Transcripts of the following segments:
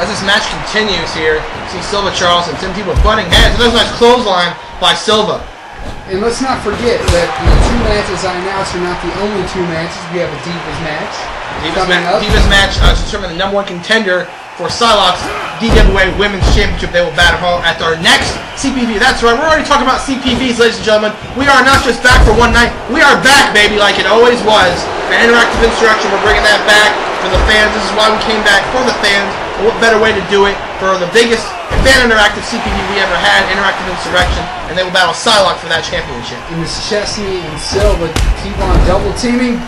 as this match continues here, see Silva, Charles, and Tim Tebow butting heads. And there's a nice clothesline by Silva. And let's not forget that the two matches I announced are not the only two matches. We have a Divas match. Divas match to determine the #1 contender for Psylocke's DWA Women's Championship. They will battle at our next CPV. That's right, we're already talking about CPVs, ladies and gentlemen. We are not just back for one night. We are back, baby, like it always was. An interactive instruction, we're bringing that back for the fans. This is why we came back, for the fans. And what better way to do it for the biggest fan interactive CPV we ever had, Interactive Insurrection, and they will battle Psylocke for that championship. And this Chesney and Silva keep on double teaming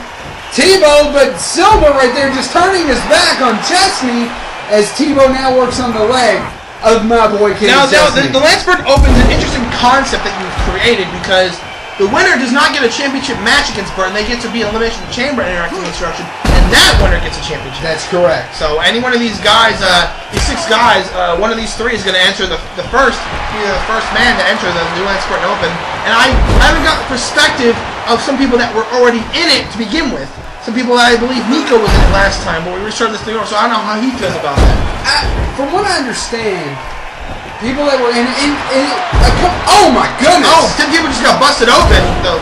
Tebow, but Silva right there just turning his back on Chesney as Tebow now works on the leg of my boy King Chesney. The Landsberg Open is an interesting concept that you've created because the winner does not get a championship match against Burton. They get to be Elimination Chamber Interactive Instruction, and that winner gets a championship. That's correct. So any one of these guys, these 6 guys, one of these 3 is going to enter the first man to enter the new Landsberg Open. And I haven't got the perspective of some people that were already in it to begin with. Some people that I believe Nico was in it last time, but we restarted this thing over, so I don't know how he feels about that. From what I understand, people that were in oh my goodness! Oh, Tim Tebow just got busted open. The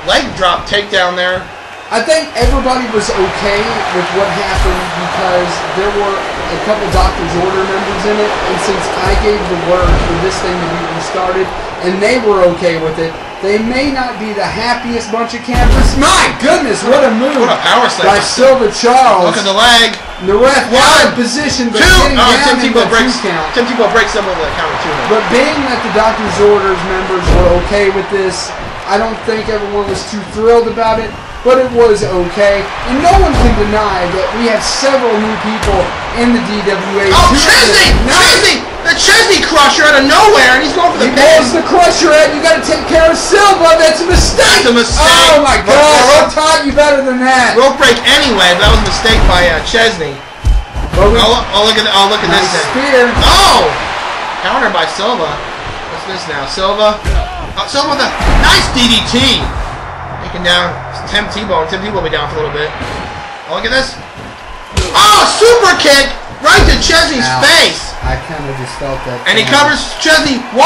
leg drop takedown there. I think everybody was okay with what happened because there were a couple doctor's order members in it, and since I gave the word for this thing to be restarted, and they were okay with it, they may not be the happiest bunch of campers. My goodness, what a move! What a power slam by Silva Charles. Look at the leg. The ref out of position, but getting down Tim Tebow breaks. count. Tim Tebow breaks some of the count of 2. But being that the doctor's orders members were okay with this, I don't think everyone was too thrilled about it. But it was okay, and no one can deny that we have several new people in the DWA. Oh, Chesney! Chesney! The Chesney crusher out of nowhere, and he's going for the pin. He pulls the crusher out. You got to take care of Silva. That's a mistake. That's a mistake. Oh my gosh! I taught you better than that. Rope break anyway. But that was a mistake by Chesney. Oh, look at nice this. Spear. Oh! Counter by Silva. What's this now? Silva. Silva with a nice DDT. Taking down Tim Tebow. Tim Tebow will be down for a little bit. Oh, look at this. Oh, super kick right to Chesney's face. I kind of just felt that. And he covers Chesney. 1,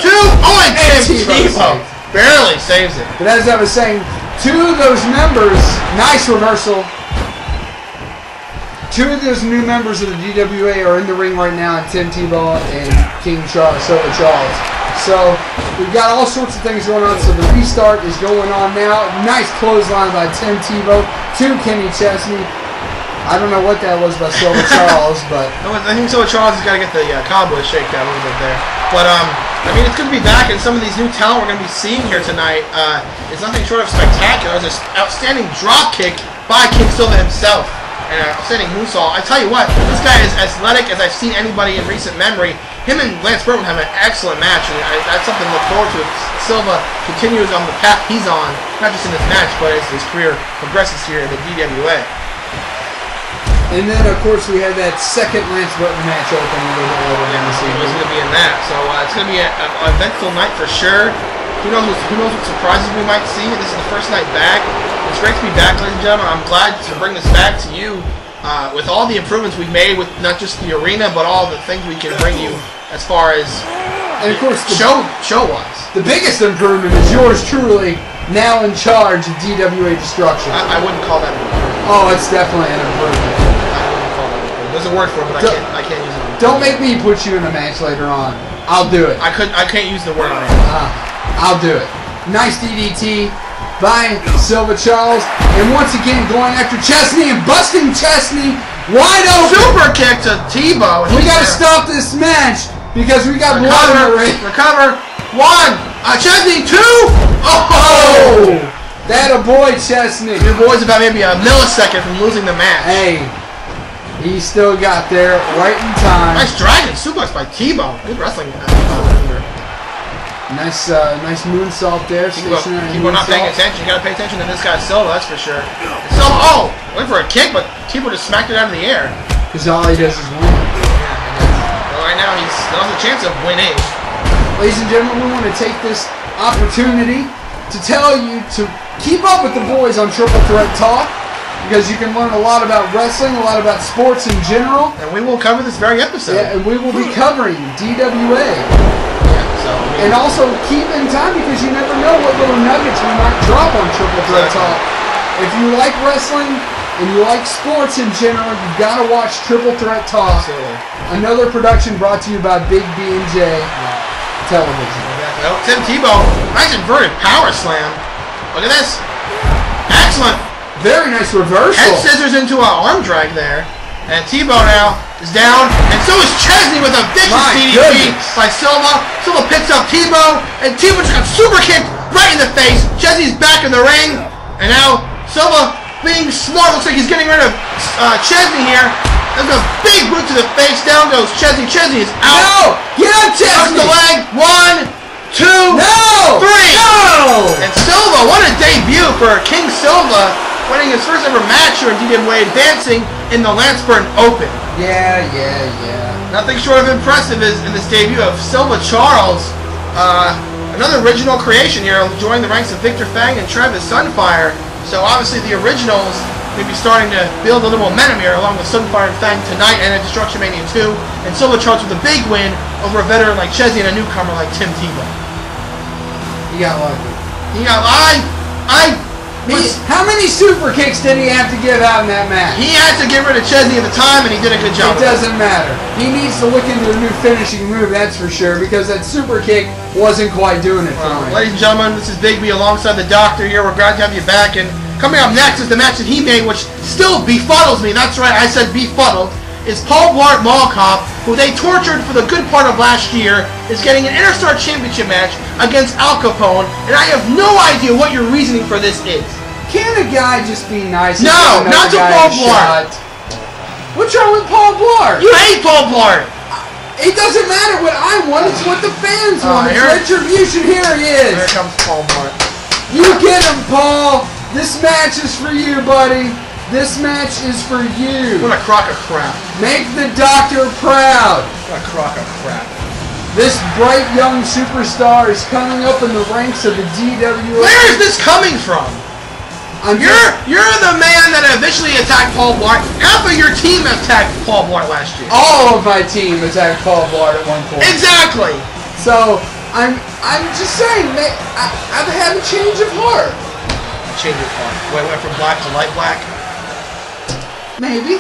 2. Oh, and Tim Tebow barely saves it. But as I was saying, 2 of those members, nice reversal. 2 of those new members of the DWA are in the ring right now, Tim Tebow and King Silva Charles. So we've got all sorts of things going on. So the restart is going on now. Nice clothesline by Tim Tebow to Kenny Chesney. I don't know what that was by Silva Charles, but I think Silva Charles has got to get the cowboy shakedown a little bit there. But I mean, it's good to be back, and some of these new talent we're going to be seeing here tonight is nothing short of spectacular. There's an outstanding drop kick by King Silva himself. And an outstanding moonsault. I tell you what, this guy is as athletic as I've seen anybody in recent memory. Him and Lance Burton have an excellent match, and that's something to look forward to. If Silva continues on the path he's on, not just in this match, but as his career progresses here in the DWA. And then, of course, we have that second Lance Burton match open a little bit later in the season. He's going to be in that, so it's going to be an eventful night for sure. Who knows what surprises we might see. This is the first night back. It's great to be back, ladies and gentlemen. I'm glad to bring this back to you with all the improvements we've made with not just the arena, but all the things we can bring you as far as and of course show-wise. The biggest improvement is yours truly now in charge of DWA Destruction. I wouldn't call that an improvement. Oh, it's definitely an improvement. I wouldn't call that an improvement. There's a word for it, but I can't use it. Don't make me put you in a match later on. I'll do it. I can't use the word on it. I'll do it. Nice DDT by Silva Charles, and once again going after Chesney and busting Chesney wide open. Super kick to Tebow. We got to stop this match because we got blood in the ring. Recover. 1. Chesney 2. Oh! That a boy, Chesney. Your boy's about maybe a millisecond from losing the match. Hey, he still got there right in time. Nice dragon suplex by Tebow. Good wrestling. Nice moonsault there. Tebow not paying attention. You gotta pay attention to this guy Silva, that's for sure. Silva, went for a kick, but Tebow just smacked it out of the air. Because all he does is win. Well, right now he still has a chance of winning. Ladies and gentlemen, we want to take this opportunity to tell you to keep up with the boys on Triple Threat Talk. because you can learn a lot about wrestling, a lot about sports in general. And we will cover this very episode. Yeah, and we will be covering DWA. Yeah, and also keep in time because you never know what little nuggets we might drop on Triple Threat Talk. If you like wrestling and you like sports in general, you've got to watch Triple Threat Talk. Absolutely. Another production brought to you by Big B&J Television. Oh, Tim Tebow, nice inverted power slam. Look at this. Excellent. Very nice reversal. Head scissors into an arm drag there. And Tebow now is down. And so is Chesney with a vicious DDT by Silva. Silva picks up Tebow. And Tebow just got super kicked right in the face. Chesney's back in the ring. And now Silva, being smart, looks like he's getting rid of Chesney here. There's a big boot to the face. Down goes Chesney. Chesney is out. No! Get up, Chesney! Up the leg. 1, 2, 3. No! And Silva, what a debut for King Silva, winning his first ever match here in DWA, advancing in the Lanceburn Open. Yeah. Nothing short of impressive is in this debut of Silva Charles, another original creation here, joining the ranks of Victor Fang and Travis Sunfire. So obviously the originals may be starting to build a little momentum here, along with Sunfire and Fang tonight and at Destruction Mania 2. And Silva Charles with a big win over a veteran like Chesney and a newcomer like Tim Tebow. He got lucky. How many super kicks did he have to give out in that match? He had to get rid of Chesney at the time, and he did a good job. It doesn't matter. He needs to look into a new finishing move, that's for sure, because that super kick wasn't quite doing it for him. Ladies and gentlemen, this is Big B alongside the Doctor here. We're glad to have you back. And coming up next is the match that he made, which still befuddles me. That's right, I said befuddled. Is Paul Blart Mall Cop, who they tortured for the good part of last year, is getting an Interstar Championship match against Al Capone, and I have no idea what your reasoning for this is. Can a guy just be nice? No, not to Paul Blart. What's wrong with Paul Blart? You hate Paul Blart. It doesn't matter what I want, it's what the fans want. It's retribution. Here he is. Here comes Paul Blart. You get him, Paul. This match is for you, buddy. This match is for you. What a crock of crap. Make the Doctor proud. What a crock of crap. This bright young superstar is coming up in the ranks of the DWA. Where is this coming from? You're the man that eventually attacked Paul Blart. Half of your team attacked Paul Blart last year. All of my team attacked Paul Blart at one point. Exactly. So I'm just saying, I've had a change of heart. Change of heart. Went from black to light black. Maybe.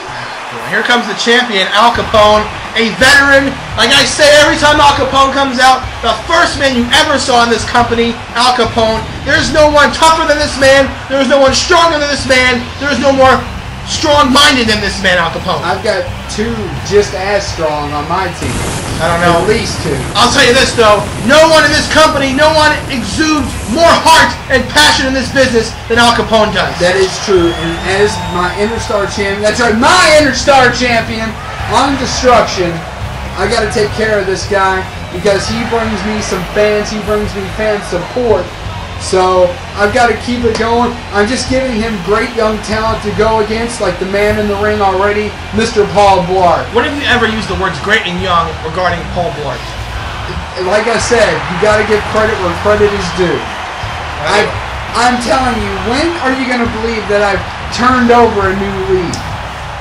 Here comes the champion, Al Capone, a veteran. Like I say, every time Al Capone comes out, the first man you ever saw in this company, Al Capone. There's no one tougher than this man. There is no one stronger than this man. There is no more strong-minded than this man, Al Capone. I've got two just as strong on my team. I don't know. At least two. I'll tell you this, though. No one in this company, no one exudes more heart and passion in this business than Al Capone does. That is true. And as my Interstar champion, that's right, my Interstar champion on Destruction, I got to take care of this guy because he brings me some fans. He brings me fan support. So I've got to keep it going. I'm just giving him great young talent to go against, like the man in the ring already, Mr. Paul Blart. When have you ever used the words great and young regarding Paul Blart? Like I said, you got to give credit where credit is due. I'm telling you, when are you going to believe that I've turned over a new leaf?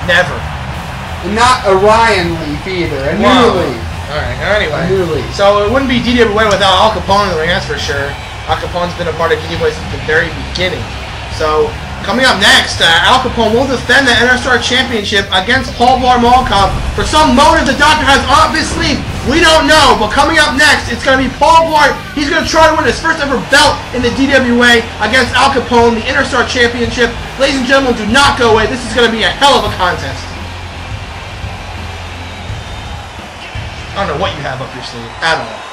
Never. And not a Ryan leaf either, a new leaf. Alright, anyway. A new leaf. So it wouldn't be DWA without Al Capone in the ring, that's for sure. Al Capone's been a part of DWA since the very beginning. So, coming up next, Al Capone will defend the Interstar Championship against Paul Blart Mall Cop for some motive the Doctor has on his sleeve. We don't know, but coming up next, it's going to be Paul Blart. He's going to try to win his first ever belt in the DWA against Al Capone, the Interstar Championship. Ladies and gentlemen, do not go away. This is going to be a hell of a contest. I don't know what you have up your sleeve at all.